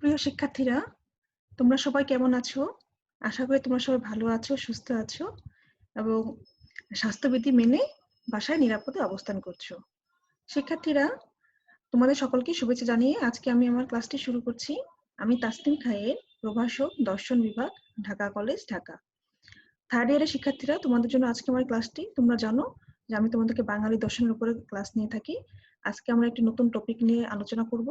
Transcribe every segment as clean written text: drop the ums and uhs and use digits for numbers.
প্রিয় শিক্ষার্থীরা, তোমরা সবাই কেমন আছো? আশা করি তোমরা সবাই ভালো আছো, সুস্থ আছো এবং স্বাস্থ্যবিধি মেনে বাসায় নিরাপদে অবস্থান করছো। শিক্ষার্থীরা, তোমাদের সকলকে শুভেচ্ছা জানিয়ে আজকে আমি আমার ক্লাসটি শুরু করছি। আমি তাসনিম খায়ের, প্রভাষক, দর্শন বিভাগ, ঢাকা কলেজ, ঢাকা। থার্ড ইয়ারের শিক্ষার্থীরা, তোমাদের জন্য আজকে আমার ক্লাসটি, তোমরা জানো যে আমি তোমাদেরকে বাঙালি দর্শনের উপরে ক্লাস নিয়ে থাকি। আজকে আমরা একটি নতুন টপিক নিয়ে আলোচনা করব।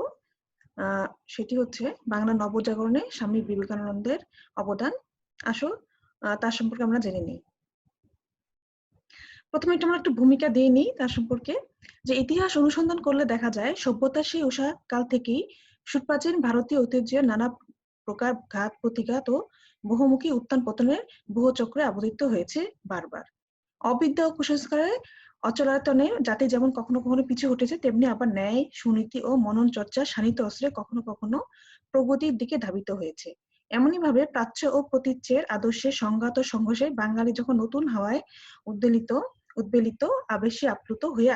সেটি হচ্ছে বাংলা নবজাগরণে স্বামী বিবেকানন্দের অবদান। আসো তার সম্পর্কে আমরা জেনে নিই। প্রথমে আমরা একটু ভূমিকা দিয়ে নিই তার সম্পর্কে। যে ইতিহাস অনুসন্ধান করলে দেখা যায় সভ্যতার সেই উষা কাল থেকেই সুপ্রাচীন ভারতীয় ঐতিহ্যের নানা প্রকার ঘাত প্রতিঘাত ও বহুমুখী উত্থান পতনের বহু চক্রে আবর্তিত হয়েছে বারবার। অবিদ্যা ও কুসংস্কারে অচলায়তনে জাতি যেমন কখনো কখনো পিছু হটেছে, তেমনি আবার ন্যায়, সুনীতি ও মনন চর্চা শানিত অস্ত্রে কখনো কখনো প্রগতির দিকে ধাবিত হয়েছে। এমনই ভাবে প্রাচ্য ও প্রতীচ্যের আদর্শের সংঘাত ও সংঘর্ষে বাঙালি যখন নতুন হাওয়ায় উদ্বেলিত আবেশে আপ্লুত হয়ে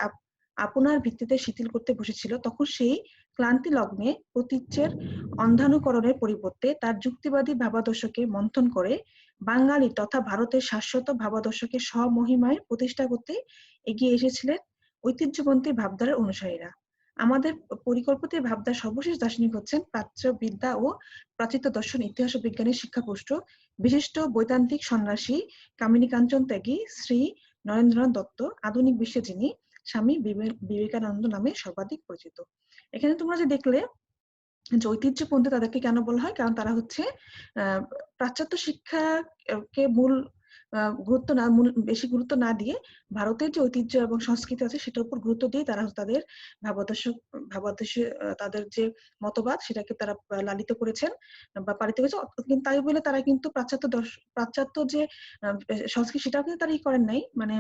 আপনার ভিত্তিতে শিথিল করতে বসেছিল, তখন সেই ক্লান্তি লগ্নে প্রতীচ্যের অন্ধানুকরণের পরিবর্তে তার যুক্তিবাদী ভাবাদর্শকে মন্থন করে বাঙালি তথা ভারতের শাশ্বত ভাবাদর্শকে স্বমহিমায় প্রতিষ্ঠা করতে এগিয়ে এসেছিলেন ঐতিহ্যপন্থী ভাবধারার অনুসারীরা। আমাদের পরিকল্পিত ভাবধারার সর্বশেষ দার্শনিক হচ্ছেন প্রাচ্য বিদ্যা ও প্রাচীন দর্শন, ইতিহাস ও বিজ্ঞানের শিক্ষাপুষ্ট বিশিষ্ট বৈদান্তিক সন্ন্যাসী কামিনী কাঞ্চন ত্যাগী শ্রী নরেন্দ্রনাথ দত্ত, আধুনিক বিশ্বে যিনি স্বামী বিবেকানন্দ নামে সর্বাধিক পরিচিত। এখানে তোমরা যে দেখলে যে ঐতিহ্যপন্থী তাদেরকে কেন বলা হয়, কারণ তারা হচ্ছে পাশ্চাত্য শিক্ষাকে বেশি গুরুত্ব না দিয়ে ভারতের যে ঐতিহ্য এবং সংস্কৃতি আছে সেটার উপর গুরুত্ব দিয়ে তারা তাদের ভাবাদর্শ তাদের যে মতবাদ সেটাকে তারা লালিত করেছেন বা পালিত করেছে। কিন্তু তাই বলে তারা কিন্তু পাশ্চাত্য যে সংস্কৃতি সেটাও কিন্তু তারা করেন নাই, মানে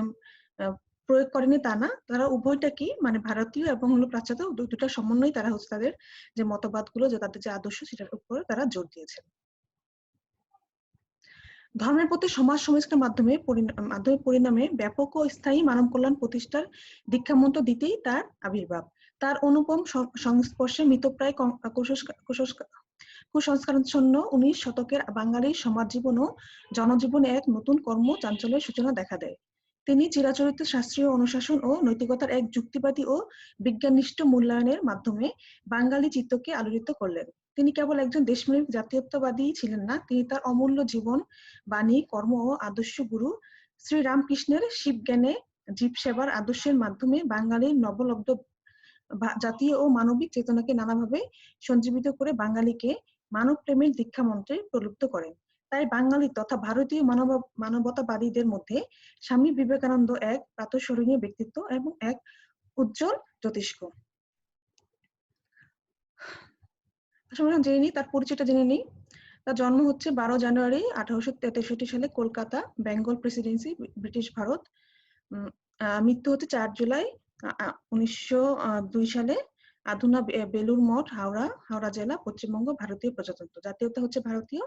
প্রয়োগ করেনি তা না। তারা উভয়টাকেই, মানে ভারতীয় এবং হলো পাশ্চাত্য দুটা সমন্বয় তারা হচ্ছে তাদের যে মতবাদগুলো, যে তাদের যে আদর্শ সেটার উপরে তারা জোর দিয়েছেন। ধর্মের প্রতি সমাজ সংস্কারের মাধ্যমে পরিণামে ব্যাপক ও স্থায়ী মানব কল্যাণ প্রতিষ্ঠার দীক্ষামন্ত্র দিতেই তার আবির্ভাব। তার অনুপম সংস্পর্শে মৃতপ্রায় কুসংস্কারাচ্ছন্ন 19 শতকের বাঙালির সমাজ জীবন ও জনজীবনে এক নতুন কর্ম চাঞ্চল্যের সূচনা দেখা দেয়। তিনি চিরাচরিত শাস্ত্রীয় অনুশাসন ও নৈতিকতার এক যুক্তিবাদী ও বিজ্ঞাননিষ্ঠ মূল্যায়নের মাধ্যমে বাঙালি চিত্তকে আলোড়িত করলেন। তিনি কেবল একজন দেশপ্রেমিক জাতীয়তাবাদী ছিলেন না, তিনি তার অমূল্য জীবন, বাণী, কর্ম ও আদর্শ গুরু শ্রী রামকৃষ্ণের শিবজ্ঞানে জীব সেবার আদর্শের মাধ্যমে বাঙালির নবলব্ধ জাতীয় ও মানবিক চেতনাকে নানাভাবে সঞ্জীবিত করে বাঙালিকে মানব প্রেমের দীক্ষা মন্ত্রে প্রলুব্ধ করেন। তাই বাঙালি তথা ভারতীয় মানবতাবাদীদের মধ্যে স্বামী বিবেকানন্দ এক প্রাতঃস্মরণীয় ব্যক্তিত্ব এবং এক উজ্জ্বল জ্যোতিষ্ক। আমরা জেনে নিই তার পরিচয়টা জেনে নিই। তার জন্ম হচ্ছে 12 জানুয়ারি 1863 সালে কলকাতা, বেঙ্গল প্রেসিডেন্সি, ব্রিটিশ ভারত। মৃত্যু হচ্ছে 4 জুলাই 1902 সালে আধুনা বেলুর মঠ, হাওড়া জেলা, পশ্চিমবঙ্গ, ভারতীয় প্রজাতন্ত্র। জাতীয়তা হচ্ছে ভারতীয়।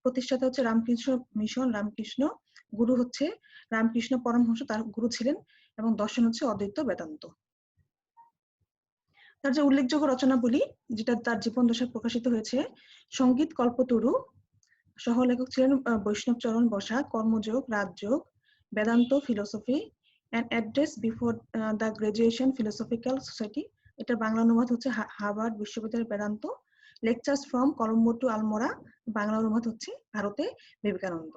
প্রতিষ্ঠাতা হচ্ছে রামকৃষ্ণ মিশন, রামকৃষ্ণ। গুরু হচ্ছে রামকৃষ্ণ পরমহংস, তার গুরু ছিলেন, এবং দর্শন হচ্ছে অদ্বৈত বেদান্ত। তার যে উল্লেখযোগ্য রচনা বলি, যেটা তার জীবন দশায় প্রকাশিত হয়েছে: সঙ্গীত কল্পতরু, সহলেখক ছিলেন বৈষ্ণবচরণ বসা, Karmayoga, Rajayoga, Vedanta philosophy, an address before the graduation philosophical society, এটা বাংলা অনুবাদ হচ্ছে হার্ভার্ড বিশ্ববিদ্যালয়ের Vedanta, lectures from Colombo to Almora, Bangla অনুবাদ হচ্ছে ভারতে বিবেকানন্দ।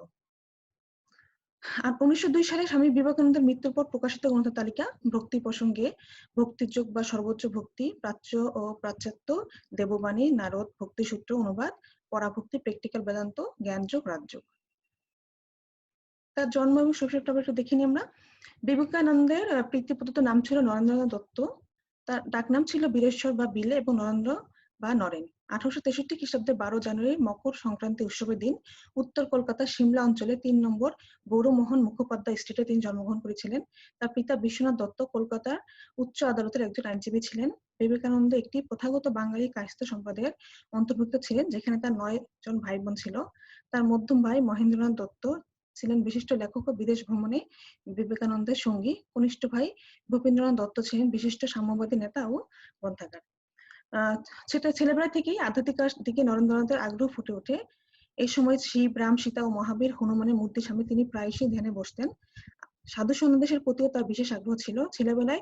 আর 1902 সালে স্বামী বিবেকানন্দের মৃত্যুর পর প্রকাশিত গ্রন্থ তালিকা: ভক্তি প্রসঙ্গে, ভক্তিযোগ বা সর্বোচ্চ ভক্তি, প্রাচ্য ও পাশ্চাত্য, দেববাণী, নারদ ভক্তিসূত্র অনুবাদ, পরাভক্তি, প্র্যাকটিক্যাল বেদান্ত, জ্ঞানযোগ, রাজযোগ। তার জন্ম এবং শৈশবটা একটু দেখিনি আমরা। বিবেকানন্দের পিতৃপ্রদত্ত নাম ছিল নরেন্দ্রনাথ দত্ত। তার ডাকনাম ছিল বীরেশ্বর বা বিলে এবং নরেন্দ্র বা নরেন। 1863 খ্রিস্টাব্দে 12 জানুয়ারি মকর সংক্রান্তি উৎসবের দিন উত্তর কলকাতার সিমলা অঞ্চলে 3 নম্বর গৌরমোহন মুখোপাধ্যায় স্ট্রিটে তিনি জন্মগ্রহণ করেছিলেন। তার পিতা বিশ্বনাথ দত্ত কলকাতার উচ্চ আদালতের একজন আইনজীবী ছিলেন। বিবেকানন্দ একটি প্রথাগত বাঙালি কায়স্থ সম্প্রদায়ের অন্তর্ভুক্ত ছিলেন, যেখানে তার 9 জন ভাই বোন ছিল। তার মধ্যম ভাই মহেন্দ্রনাথ দত্ত ছিলেন বিশিষ্ট লেখক ও বিদেশ ভ্রমণে বিবেকানন্দের সঙ্গী। কনিষ্ঠ ভাই ভূপেন্দ্রনাথ দত্ত ছিলেন বিশিষ্ট সাম্যবাদী নেতা ও গ্রন্থাগার। সেটা ছেলেবেলা থেকেই আধ্যাত্মিকার দিকে নরেন্দ্রনাথের আগ্রহ ফুটে ওঠে। এই সময় শিব, রাম, সীতা ও মহাবীর, হনুমানের মূর্তির সামনে তিনি প্রায়শই ধ্যানে বসতেন। সাধু সন্ন্যাসের প্রতিও তার বিশেষ আগ্রহ ছিল। ছেলেবেলায়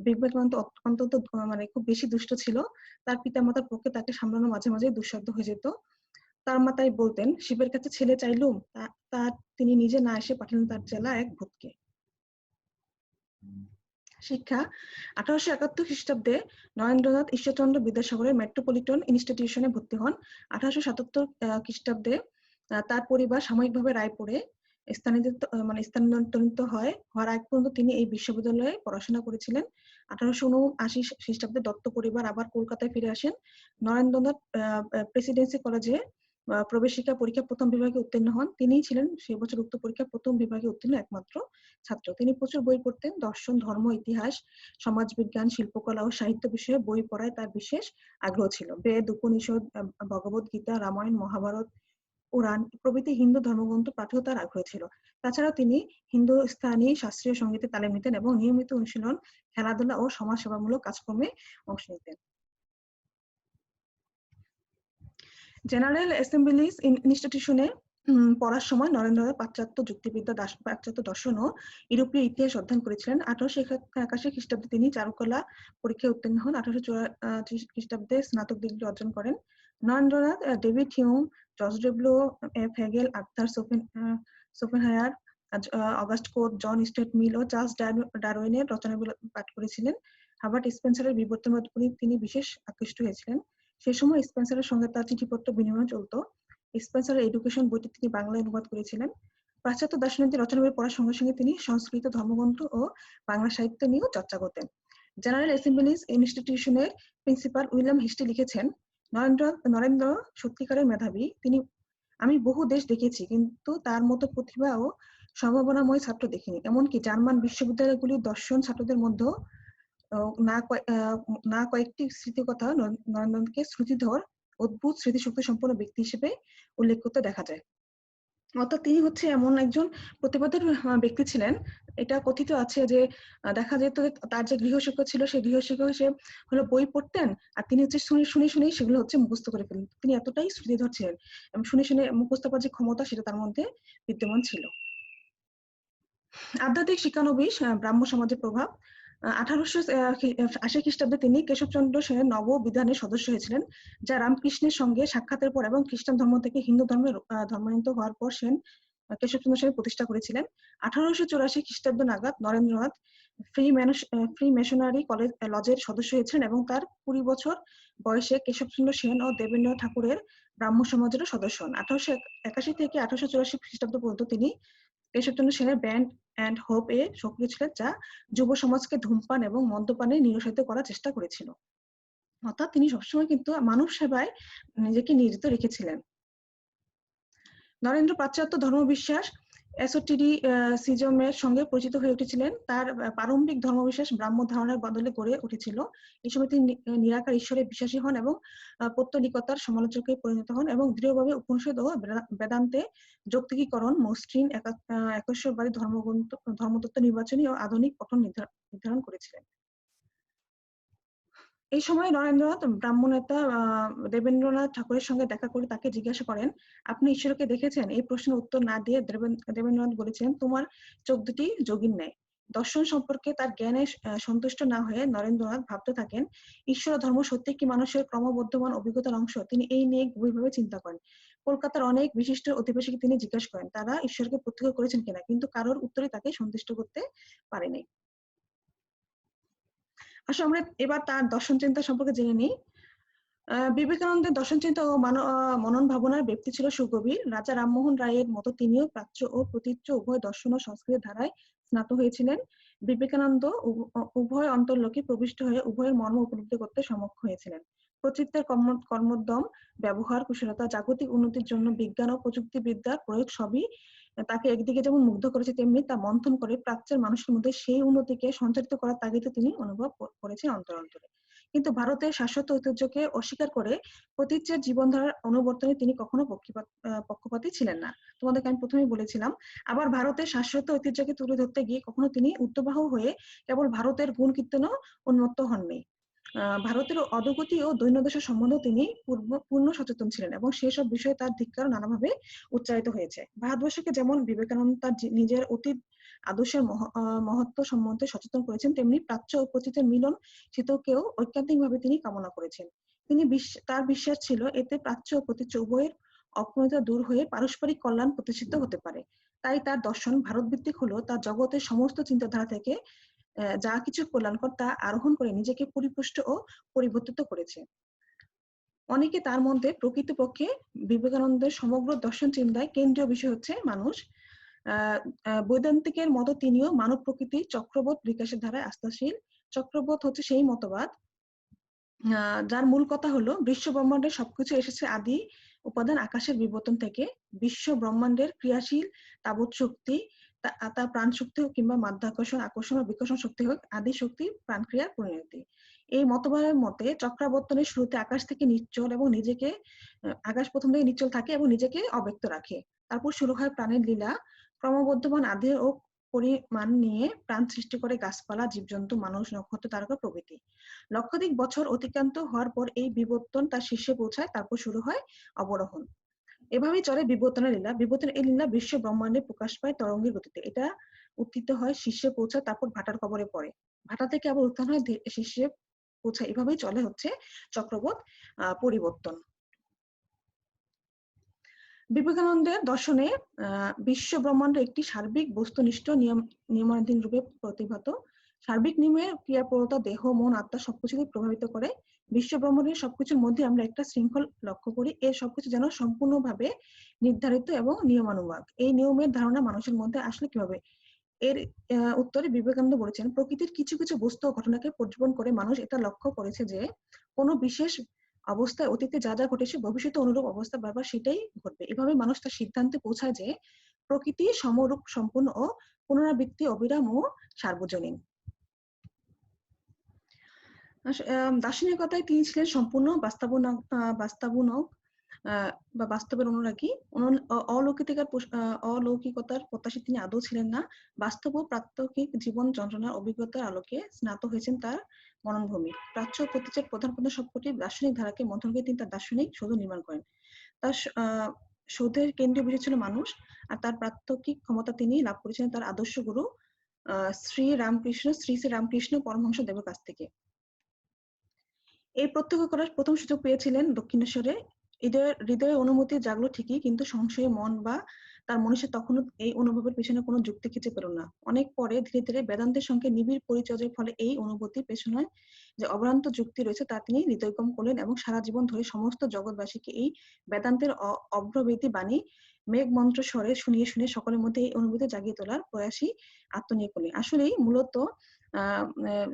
বিবেকানন্দ অত্যন্ত মানে খুব বেশি দুষ্ট ছিল। তার পিতামাতার পক্ষে তাকে সামলানো মাঝে মাঝে দুঃসাধ্য হয়ে যেত। তার মা তাই বলতেন, শিবের কাছে ছেলে চাইলুম, তা তিনি নিজে না এসে পাঠালেন তার চেলা এক ভূতকে। শিক্ষা 1871 খ্রিস্টাব্দে নরেন্দ্রনাথ ঈশ্বরচন্দ্র বিদ্যাসাগরের মেট্রোপলিটন ইনস্টিটিউশনে ভর্তি হন। 1877 খ্রিস্টাব্দে তার পরিবার সাময়িকভাবে রায়পুরে স্থানান্তরিত হওয়ার আগ পর্যন্ত তিনি এই বিশ্ববিদ্যালয়ে পড়াশোনা করেছিলেন। 1879 খ্রিস্টাব্দে দত্ত পরিবার আবার কলকাতায় ফিরে আসেন। নরেন্দ্রনাথ প্রেসিডেন্সি কলেজে প্রবেশিকা পরীক্ষা প্রথম বিভাগে উত্তীর্ণ হন। তিনিই ছিলেন সেই বছর উক্ত পরীক্ষা প্রথম বিভাগে উত্তীর্ণ একমাত্র ছাত্র। তিনি প্রচুর বই পড়তেন। দর্শন, ধর্ম, ইতিহাস, সমাজবিজ্ঞান, শিল্পকলা ও সাহিত্য বিষয়ে বই পড়ায় তার বিশেষ আগ্রহ ছিল। বেদ, উপনিষদ, ভগবদ গীতা, রামায়ণ, মহাভারত, পুরাণ প্রভৃতি হিন্দু ধর্মগ্রন্থ পাঠেও তার আগ্রহ ছিল। তাছাড়াও তিনি হিন্দুস্তানি শাস্ত্রীয় সঙ্গীতে তালিম নিতেন এবং নিয়মিত অনুশীলন, খেলাধুলা ও সমাজসেবামূলক কাজকর্মে অংশ নিতেন। জেনারেল অ্যাসেম্বলিজ ইনস্টিটিউশনে পড়ার সময় নরেন্দ্রনাথ পাশ্চাত্য যুক্তিবিদ্যা, পাশ্চাত্য দর্শন ও ইউরোপীয় ইতিহাস অধ্যয়ন করেছিলেন। 1881 খ্রিস্টাব্দে তিনি চারুকলা পরীক্ষায় উত্তীর্ণ হন। 1884 খ্রিস্টাব্দে স্নাতক ডিগ্রি অর্জন করেন। Narendranath David Hume, George W Hegel, Arthur Schopenhauer, Auguste Comte, John Stuart Mill ও চার্লস ডারউইনের রচনাগুলো পাঠ করেছিলেন। হার্বার্ট স্পেন্সারের বিবর্তনবাদ পড়ে তিনি বিশেষ আকৃষ্ট হয়েছিলেন। সে সময় স্পেন্সারের সঙ্গে তার চিঠিপত্র বিনিময় চলত। স্পেন্সারের এডুকেশন বইটি তিনি বাংলায় অনুবাদ করেছিলেন। পাশ্চাত্য দার্শনিকদের রচনাবলী পড়ার সঙ্গে সঙ্গে তিনি সংস্কৃত ধর্মগ্রন্থ ও বাংলা সাহিত্য নিয়েও চর্চা করতেন। জেনারেল অ্যাসেম্বলিজ ইনস্টিটিউশনের প্রিন্সিপাল উইলিয়াম হিস্টে লিখেছেন, নরেন্দ্র সত্যিকারের মেধাবী। আমি বহু দেশ দেখেছি, কিন্তু তার মতো প্রতিভা ও সম্ভাবনাময় ছাত্র দেখিনি। এমনকি জার্মান বিশ্ববিদ্যালয়গুলির দর্শন ছাত্রদের মধ্যেও না কয়েকটি স্মৃতিকথা নরেন্দ্রনাথকে শ্রুতিধর, অদ্ভুত স্মৃতিশক্তি সম্পন্ন ব্যক্তি হিসেবে উল্লেখ করতে দেখা যায়। অর্থাৎ তিনি হচ্ছে এমন একজন প্রতিভাধর ব্যক্তি ছিলেন। এটা কথিত আছে যে দেখা যেত তার যে গৃহশিক্ষক ছিল, সেই গৃহশিক্ষক সে হলো বই পড়তেন আর তিনি হচ্ছে শুনে সেগুলো হচ্ছে মুখস্থ করে ফেলতেন। তিনি এতটাই শ্রুতিধর ছিলেন এবং শুনে মুখস্থ করার যে ক্ষমতা সেটা তার মধ্যে বিদ্যমান ছিল। আধ্যাত্মিক শিক্ষানবিশ ব্রাহ্ম সমাজের প্রভাব। 1880 খ্রিস্টাব্দে তিনি কেশবচন্দ্র সেনের নববিধানের সদস্য হয়েছিলেন, যা রামকৃষ্ণের সঙ্গে সাক্ষাতের পর এবং খ্রিস্টান ধর্ম থেকে হিন্দু ধর্মে ধর্মান্তরিত হওয়ার পর কেশবচন্দ্র সেন প্রতিষ্ঠা করেছিলেন। 1884 খ্রিস্টাব্দ নাগাদ নরেন্দ্রনাথ ফ্রি মেশনারি লজের সদস্য হয়েছিলেন এবং তার 20 বছর বয়সে কেশবচন্দ্র সেন ও দেবেন্দ্র ঠাকুরের ব্রাহ্ম সমাজেরও সদস্য হন। 1881 থেকে 1884 খ্রিস্টাব্দ পর্যন্ত তিনি কেশবচন্দ্র সেনের ব্যান্ড অ্যান্ড হোপ এ সক্রিয় ছিলেন, যা যুব সমাজকে ধূমপান এবং মদ্যপানে নিরুৎসাহিত করার চেষ্টা করেছিল। অর্থাৎ তিনি সবসময় কিন্তু মানব সেবায় নিজেকে নিয়োজিত রেখেছিলেন। নরেন্দ্র পাশ্চাত্য ধর্মবিশ্বাস এসোটেরিসিজমের সঙ্গে পরিচিত হয়ে উঠেছিলেন। তার প্রারম্ভিক ধর্মবিশ্বাস ব্রাহ্ম ধারণার বদলে গড়ে উঠেছিল। এই সময় তিনি নিরাকার ঈশ্বরে বিশ্বাসী হন এবং পৌত্তলিকতার সমালোচকে পরিণত হন এবং দৃঢ়ভাবে উপনিষদ ও বেদান্তে যৌক্তিকীকরণ, মসৃণ একেশ্বরবাদী ধর্মতত্ত্ব নির্বাচনী ও আধুনিক পঠন নির্ধারণ করেছিলেন। এই সময় নরেন্দ্রনাথ ব্রাহ্ম নেতা দেবেন্দ্রনাথ ঠাকুরের সঙ্গে দেখা করে তাকে জিজ্ঞাসা করেন, আপনি ঈশ্বরকে দেখেছেন? এই প্রশ্নের উত্তর না দিয়ে দেবেন্দ্রনাথ বলেছিলেন, তোমার চোখ দুটি যোগীর ন্যায়। দর্শন সম্পর্কে তার জ্ঞানে সন্তুষ্ট না হয়ে নরেন্দ্রনাথ ভাবতে থাকেন, ঈশ্বর ধর্ম সত্যি কি মানুষের ক্রমবর্ধমান অভিজ্ঞতার অংশ? তিনি এই নিয়ে গভীরভাবে চিন্তা করেন। কলকাতার অনেক বিশিষ্ট অধিবাসীকে তিনি জিজ্ঞাসা করেন তারা ঈশ্বরকে প্রত্যক্ষ করেছেন কিনা, কিন্তু কারোর উত্তরে তাকে সন্তুষ্ট করতে পারেনি। আসলে আমরা এবার তার দর্শন চিন্তা সম্পর্কে জেনে নিই। বিবেকানন্দের দর্শন চিন্তা ও মনন ভাবনার ব্যক্তি ছিল সুগভীর। রাজা রামমোহন রায়ের মতো তিনিও প্রাচ্য ও প্রতীচ্য উভয় দর্শন ও সংস্কৃতির ধারায় স্নাত হয়েছিলেন। বিবেকানন্দ উভয় অন্তর্লোকে প্রবিষ্ট হয়ে উভয়ের মর্ম উপলব্ধি করতে সমক্ষ হয়েছিলেন। কর্তৃত্বের কর্মোদ্যম, ব্যবহার কুশলতা, জাগতিক উন্নতির জন্য বিজ্ঞান ও প্রযুক্তিবিদ্যার প্রয়োগ সবই তাকে একদিকে যেমন মুগ্ধ করেছে, তেমনি তা মন্থন করে প্রাচ্যের মানুষের মধ্যে সেই উন্নতিকে সঞ্চারিত করার তাগিদে তিনি অনুভব করেছেন অন্তরে। কিন্তু ভারতের শাশ্বত ঐতিহ্যকে অস্বীকার করে প্রতীচ্যের জীবনধারার অনুবর্তনে তিনি কখনো পক্ষপাতী ছিলেন না। তোমাদেরকে আমি প্রথমেই বলেছিলাম। আবার ভারতের শাশ্বত ঐতিহ্যকে তুলে ধরতে গিয়ে কখনো তিনি উদ্যবাহ হয়ে কেবল ভারতের গুণ কীর্তনও উন্মত্ত হননি। ভারতের অধোগতি ও দৈন্যদশা সম্বন্ধেও তিনি পূর্ণ সচেতন ছিলেন এবং সেসব বিষয়ে তার ধিক্কার নানাভাবে উচ্চারিত হয়েছে। ভারতবর্ষকে যেমন বিবেকানন্দ তার নিজের অতীত আদর্শের মহত্ব সম্বন্ধে সচেতন করেছেন, তেমনি প্রাচ্য ও পতিতের মিলন সেতুকেও ঐকান্তিকভাবে তিনি কামনা করেছেন। তার বিশ্বাস ছিল এতে প্রাচ্য ও পতিচ্য উভয়ের অপূর্ণতা দূর হয়ে পারস্পরিক কল্যাণ প্রতিষ্ঠিত হতে পারে। তাই তার দর্শন ভারত ভিত্তিক হলেও তার জগতের সমস্ত চিন্তাধারা থেকে যা কিছু কল্যাণকর তা আরোহণ করে নিজেকে পরিপুষ্ট ও পরিবর্তিত করেছে। অনেকে তার মধ্যে প্রকৃতপক্ষে বিবেকানন্দের সমগ্র দর্শন চিন্তায় কেন্দ্রীয় বিষয় হচ্ছে মানুষ। বৈদান্তিকের মতো তিনিও মানব প্রকৃতি চক্রবোধ বিকাশের ধারায় আস্থাশীল। চক্রবোধ হচ্ছে সেই মতবাদ যার মূল কথা হলো বিশ্ব ব্রহ্মাণ্ডের সবকিছু এসেছে আদি উপাদান আকাশের বিবর্তন থেকে। বিশ্ব ব্রহ্মাণ্ডের ক্রিয়াশীল তাবৎ শক্তি, তা প্রাণ শক্তি হোক কিংবা মাধ্যাকর্ষণ, আকর্ষণ ও বিকর্ষণ শক্তি হোক, আদি শক্তি প্রাণক্রিয়ার পরিণতি। এই মতবাদের মতে চক্রাবর্তনের শুরুতে আকাশ থেকে নিশ্চল এবং নিজেকে আকাশ প্রথম থেকে নিশ্চল থাকে এবং নিজেকে অব্যক্ত রাখে। তারপর শুরু হয় প্রাণের লীলা, ক্রমবর্ধমান আদেহ ও পরিমাণ নিয়ে প্রাণ সৃষ্টি করে গাছপালা, জীবজন্তু, মানুষ, নক্ষত্র, তারকা প্রভৃতি। লক্ষাধিক বছর অতিক্রান্ত হওয়ার পর এই বিবর্তন তার শীর্ষে পৌঁছায়, তারপর শুরু হয় অবরোহণ। এভাবেই চলে বিবর্তনের লীলা। বিবর্তনের এই লীলা বিশ্ব ব্রহ্মাণ্ডে প্রকাশ পায় তরঙ্গের গতিতে। এটা উত্থিত হয়, শীর্ষে পৌঁছায়, তারপর ভাটার কবরে পড়ে। ভাটা থেকে আবার উত্থান হয়, শীর্ষে পৌঁছায়। এভাবেই চলে হচ্ছে চক্রবোধ পরিবর্তন। বিবেকানন্দের দর্শনে বিশ্ব ব্রহ্মাণ্ড একটি সার্বিক বস্তুনিষ্ঠ নিয়মাধীন রূপে প্রতিভাত। সার্বিক নিয়মের ক্রিয়াপ্রবণতা দেহ, মন, আত্মা সবকিছুকে প্রভাবিত করে। বিশ্ব ব্রহ্মাণ্ডের সবকিছুর মধ্যে আমরা একটা শৃঙ্খল লক্ষ্য করি। এর সবকিছু যেন সম্পূর্ণভাবে নির্ধারিত এবং নিয়মানুবর্তিত। এই নিয়মের ধারণা মানুষের মধ্যে আসলে কিভাবে? এর উত্তরে বিবেকানন্দ বলেছেন, প্রকৃতির কিছু কিছু বস্তু ও ঘটনাকে পর্যবেক্ষণ করে মানুষ এটা লক্ষ্য করেছে যে কোনো বিশেষ অবস্থায় অতীতে যা যা ঘটেছে ভবিষ্যতে অনুরূপ অবস্থা বারবার সেটাই ঘটবে। এভাবে মানুষ তার সিদ্ধান্তে পৌঁছায় যে প্রকৃতি সমরূপ, সম্পূর্ণ ও পুনরাবৃত্তি, অবিরাম ও সার্বজনীন। দার্শনিকতায় তিনি ছিলেন সম্পূর্ণ বাস্তবানুগ বা বাস্তবের অনুরাগী। অলৌকিকতার প্রত্যাশী তিনি আদৌ ছিলেন না। বাস্তব ও প্রাত্যহিক জীবন যন্ত্রণার অভিজ্ঞতার আলোকে স্নাত হয়েছেন তার মননভূমি। প্রাচ্য ও প্রতীচ্যের প্রধান প্রধান সবকটি দার্শনিক ধারাকে মন্থন করে তিনি তার দার্শনিক সৌধ নির্মাণ করেন। তার সৌধের কেন্দ্রীয় বিষয় ছিল মানুষ, আর তার প্রাত্যহিক ক্ষমতা তিনি লাভ করেছিলেন তার আদর্শ গুরু শ্রী শ্রী রামকৃষ্ণ পরমহংস দেবের কাছ থেকে। এই প্রত্যক্ষ করার প্রথম সুযোগ পেয়েছিলেন দক্ষিণেশ্বরে। হৃদয়ে অনুমতি জাগলো ঠিকই, কিন্তু সংশয়ে মন বা তার মনীষা তখনও এই অনুভবের পেছনে কোনো যুক্তি খুঁজে পেল না। অনেক পরে ধীরে ধীরে বেদান্তের সঙ্গে নিবিড় পরিচয়ের ফলে এই অনুভূতির পেছনে যে অভ্রান্ত যুক্তি রয়েছে তা তিনি হৃদয়ঙ্গম করলেন এবং সারা জীবন ধরে সমস্ত জগৎবাসীকে এই বেদান্তের অব্যবহিত বাণী মেঘ মন্ত্র স্বরে শুনিয়ে শুনিয়ে সকলের মধ্যে এই অনুভূতি জাগিয়ে তোলার প্রয়াসই আত্মনিয়োগ করলেন। আসলেই মূলত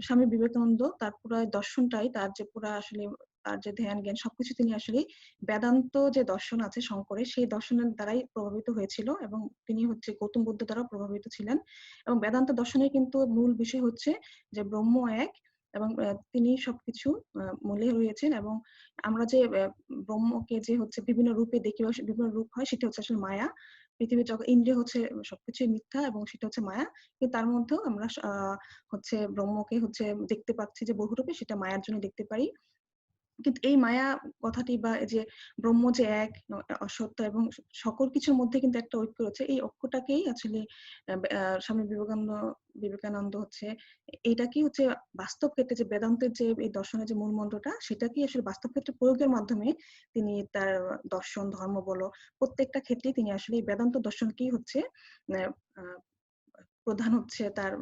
স্বামী বিবেকানন্দ তার পুরো দর্শনটাই, তার যে পুরা আসলে তার যে ধ্যান জ্ঞান সবকিছু তিনি আসলে বেদান্ত যে দর্শন আছে শঙ্করের, সেই দর্শনের দ্বারাই প্রভাবিত হয়েছিল এবং তিনি হচ্ছে গৌতম বুদ্ধ দ্বারা প্রভাবিত ছিলেন। এবং বেদান্ত দর্শনের কিন্তু মূল বিষয় হচ্ছে যে ব্রহ্ম এক এবং তিনি সবকিছু মূলে রয়েছেন। এবং আমরা যে ব্রহ্মকে যে হচ্ছে বিভিন্ন রূপে দেখি, বিভিন্ন রূপ হয়, সেটা হচ্ছে আসলে মায়া। পৃথিবীর ইন্দ্রিয় হচ্ছে সবকিছু মিথ্যা এবং সেটা হচ্ছে মায়া। কিন্তু তার মধ্যেও আমরা হচ্ছে ব্রহ্মকে হচ্ছে দেখতে পাচ্ছি যে বহুরূপে, সেটা মায়ার জন্য দেখতে পারি। কিন্তু এই মায়া কথাটি বা যে ব্রহ্ম যে এক, অসত্য এবং সকল কিছুর মধ্যে কিন্তু একটা ঐক্য রয়েছে, এই ঐক্যটাকেই আসলে স্বামী বিবেকানন্দ হচ্ছে এইটাকেই হচ্ছে বাস্তব ক্ষেত্রে যে বেদান্তের যে এই দর্শনের যে মূল মন্ত্রটা, সেটাকেই আসলে বাস্তব ক্ষেত্রে প্রয়োগের মাধ্যমে তিনি তার দর্শন ধর্ম বলো প্রত্যেকটা ক্ষেত্রেই তিনি আসলে বেদান্ত দর্শনকেই হচ্ছে প্রধান হচ্ছে তার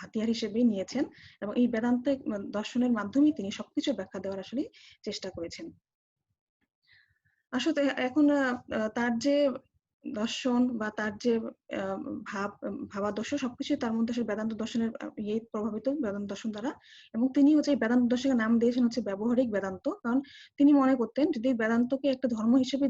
হাতিয়ার হিসেবে নিয়েছেন এবং এই বেদান্ত দর্শনের মাধ্যমেই তিনি সবকিছু ব্যাখ্যা দেওয়ার আসলে চেষ্টা করেছেন। আসলে এখন তার যে দর্শন বা তার যে ভাবাদর্শ সবকিছু তার মধ্যে আসলে বেদান্ত দর্শনের প্রভাবিত, বেদান্ত দর্শন দ্বারা। এবং তিনি হচ্ছে বেদান্ত দর্শনের নাম দিয়েছেন হচ্ছে ব্যবহারিক বেদান্ত, কারণ তিনি মনে করতেন যদি বেদান্তকে একটা ধর্ম হিসেবে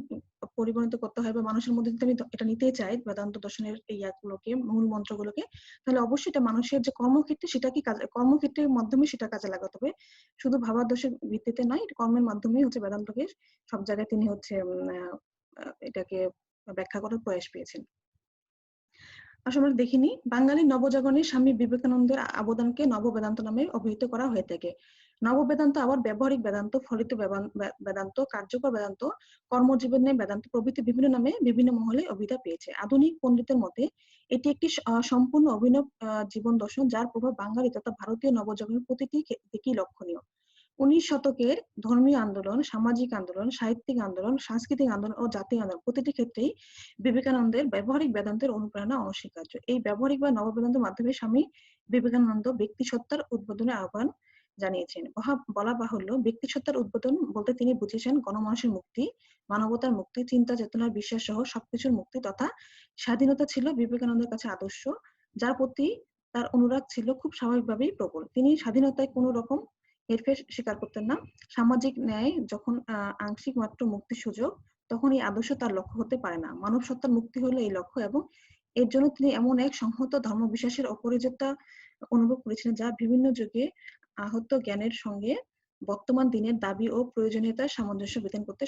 পরিগণিত করতে হয় বা মানুষের মধ্যে যদি আমি এটা নিতে চাই বেদান্ত দর্শনের ইয়াগুলোকে, মূল মন্ত্রগুলোকে, তাহলে অবশ্যই এটা মানুষের যে কর্মক্ষেত্রে সেটাকে কর্মক্ষেত্রের মাধ্যমে সেটা কাজে লাগাতে হবে, শুধু ভাবাদর্শের ভিত্তিতে নয়। কর্মের মাধ্যমেই হচ্ছে বেদান্তকে সব জায়গায় তিনি হচ্ছে এটাকে ব্যাখ্যা করার প্রয়াস পেয়েছেন। আসলে আমরা দেখিনি বাঙালি নবজাগরণে স্বামী বিবেকানন্দের অবদানকে নব বেদান্ত নামে অভিহিত করা হয়ে থাকে। নববেদান্ত আবার ব্যবহারিক বেদান্ত, ফলিত বেদান্ত, কার্যকর বেদান্ত, কর্মজীবনে বেদান্ত প্রভৃতি বিভিন্ন নামে বিভিন্ন মহলে অভিধা পেয়েছে। আধুনিক পণ্ডিতের মতে এটি একটি সম্পূর্ণ অভিনব জীবন দর্শন, যার প্রভাব বাঙালি তথা ভারতীয় নবজাগরণের প্রতিটি দিকেই লক্ষণীয়। 19 শতকের ধর্মীয় আন্দোলন, সামাজিক আন্দোলন, সাহিত্যিক আন্দোলন, সাংস্কৃতিক আন্দোলন ও জাতীয় আন্দোলন প্রতিটি ক্ষেত্রেই বিবেকানন্দের ব্যবহারিক বেদান্তের অনুপ্রেরণা অনস্বীকার্য। এই ব্যবহারিক বা নববেদান্তের মাধ্যমে স্বামী বিবেকানন্দ ব্যক্তিসত্তার উদ্বোধনের আহ্বান জানিয়েছেন। বলা বাহুল্য, ব্যক্তিসত্তার উদ্বোধন বলতে তিনি বুঝেছেন গণমানুষের মুক্তি, মানবতার মুক্তি, চিন্তা চেতনার বিশ্বাস সহ সবকিছুর মুক্তি তথা স্বাধীনতা ছিল বিবেকানন্দের কাছে আদর্শ, যার প্রতি তার অনুরাগ ছিল খুব স্বাভাবিকভাবেই প্রবল। তিনি স্বাধীনতায় কোনো রকম হেরফের স্বীকার করতেন না। সামাজিক ন্যায় যখন আংশিক মাত্র মুক্তির সুযোগ, তখন এই আদর্শ তার লক্ষ্য হতে পারে না। মানব সত্তার মুক্তি হলো এই লক্ষ্য, এবং এর জন্য তিনি এমন এক সংহত ধর্মবিশ্বাসের অপরিহার্যতা অনুভব করেছিলেন, যা বিভিন্ন যুগে আহত জ্ঞানের সঙ্গে বর্তমান দিনের দাবি ও প্রয়োজনীয়তার সামঞ্জস্য বিধান করতে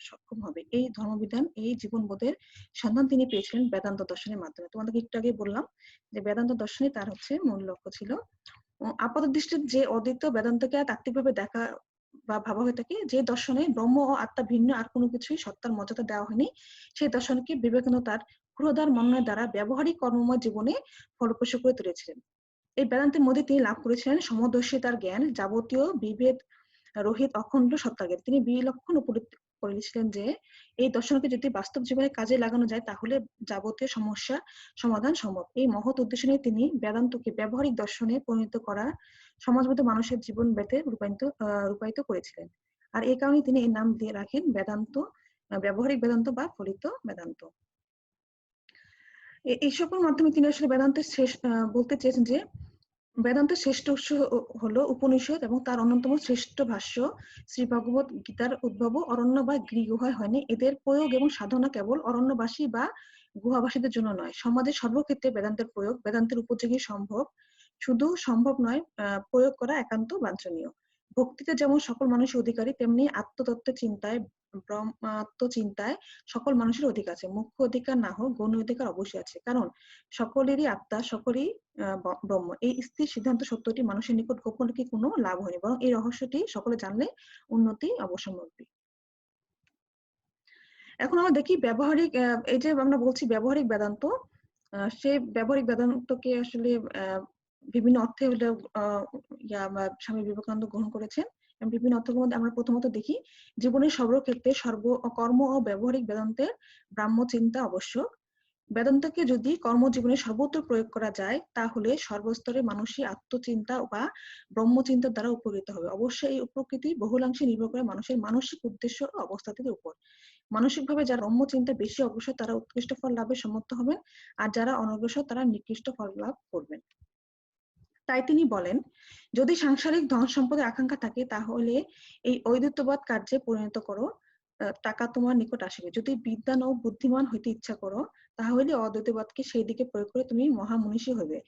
সক্ষম হবে। এই ধর্মবিধান, এই জীবনবোধের সন্ধান তিনি পেয়েছিলেন বেদান্ত দর্শনের মাধ্যমে। তোমাদেরকে একটু আগে বললাম যে বেদান্ত দর্শনে তার মূল লক্ষ্য ছিল। আপাত দৃষ্টিতে যে অদ্বৈত বেদান্তকে তাত্ত্বিকভাবে দেখা বা ভাবা হয়ে থাকে, যে দর্শনে ব্রহ্ম ও আত্মা ভিন্ন আর কোনো কিছুই সত্তার মর্যাদা দেওয়া হয়নি, সেই দর্শনকে বিবেকানন্দ তার ক্ষুরোদার মননের দ্বারা ব্যবহারিক কর্মময় জীবনে ফলপ্রসূ করে তুলেছিলেন। এই বেদান্তের মধ্যে তিনি লাভ করেছিলেন সমদর্শিতার জ্ঞান, যাবতীয় বিভেদ রহিত অখণ্ড সত্তাজ্ঞান। তিনি বিলক্ষণ উপলব্ধি করেছিলেন যে এই দর্শনকে যদি বাস্তব জীবনে কাজে লাগানো যায় তাহলে যাবতীয় সমস্যা সমাধান সম্ভব। এই মহৎ উদ্দেশ্য নিয়ে তিনি বেদান্তকে ব্যবহারিক দর্শনে পরিণত করা, সমাজবদ্ধ মানুষের জীবন বেতে রূপায়িত করেছিলেন। আর এই কারণে তিনি এর নাম দিয়ে রাখেন বেদান্ত, ব্যবহারিক বেদান্ত বা ফলিত বেদান্ত। এই সকল মাধ্যমে তিনি আসলে বেদান্তের শেষ বলতে চেয়েছেন যে বেদান্তের শ্রেষ্ঠ উৎস হলো উপনিষদ এবং তার অন্যতম শ্রেষ্ঠ ভাষ্য শ্রী ভগবত গীতার উদ্ভব অরণ্য বা গৃহগুহায় হয়নি। এদের প্রয়োগ এবং সাধনা কেবল অরণ্যবাসী বা গুহাবাসীদের জন্য নয়, সমাজের সর্বক্ষেত্রে বেদান্তের প্রয়োগ বেদান্তের উপযোগী সম্ভব, শুধু সম্ভব নয়, প্রয়োগ করা একান্ত বাঞ্ছনীয়। ভক্তিতে যেমন সকল মানুষের অধিকারী, তেমনি আত্মতত্ত্বের চিন্তায়, ব্রহ্মাত্মচিন্তায় সকল মানুষের অধিকার আছে। মুখ্য অধিকার না হোক, গৌণ অধিকার অবশ্যই আছে, কারণ সকলেরই আত্মা, সকলেই ব্রহ্ম। এই স্থির সিদ্ধান্ত সত্যটি মানুষের নিকট গোপন রেখে কোনো লাভ হয়নি, বরং এই রহস্যটি সকলে জানলে উন্নতি অবশ্যম্ভাবী। এখন আমরা দেখি ব্যবহারিক, এই যে আমরা বলছি ব্যবহারিক বেদান্ত, সে ব্যবহারিক বেদান্তকে আসলে বিভিন্ন অর্থে হলে স্বামী বিবেকানন্দ গ্রহণ করেছেন। বিভিন্ন অর্থের মধ্যে আমরা প্রথমত দেখি জীবনের সর্বক্ষেত্রে কর্ম ও ব্যবহারিক বেদান্তের ব্রাহ্ম চিন্তা আবশ্যক। বেদান্তকে যদি কর্মজীবনে সর্বত্র প্রয়োগ করা যায় তাহলে সর্বস্তরের মানুষই আত্মচিন্তা বা ব্রহ্মচিন্তার দ্বারা উপকৃত হবে। অবশ্যই এই উপকৃতি বহুলাংশে নির্ভর করে মানুষের মানসিক উদ্দেশ্য ও অবস্থাটির উপর। মানসিকভাবে যারা ব্রহ্মচিন্তা বেশি অগ্রসর তারা উৎকৃষ্ট ফল লাভে সমর্থ হবেন, আর যারা অনগ্রসর তারা নিকৃষ্ট ফল লাভ করবেন। তাই তিনি বলেন, যদি সাংসারিক ধন সম্পদের আকাঙ্ক্ষা থাকে তাহলে এই অদ্বৈতবাদ কার্যে পরিণত করো, টাকা তোমার নিকট আসবে। যদি বিদ্বান ও বুদ্ধিমান হইতে ইচ্ছা করো তাহলে অদ্বৈতবাদকে সেই দিকে প্রয়োগ করে তুমি মহামনীষী হইবে।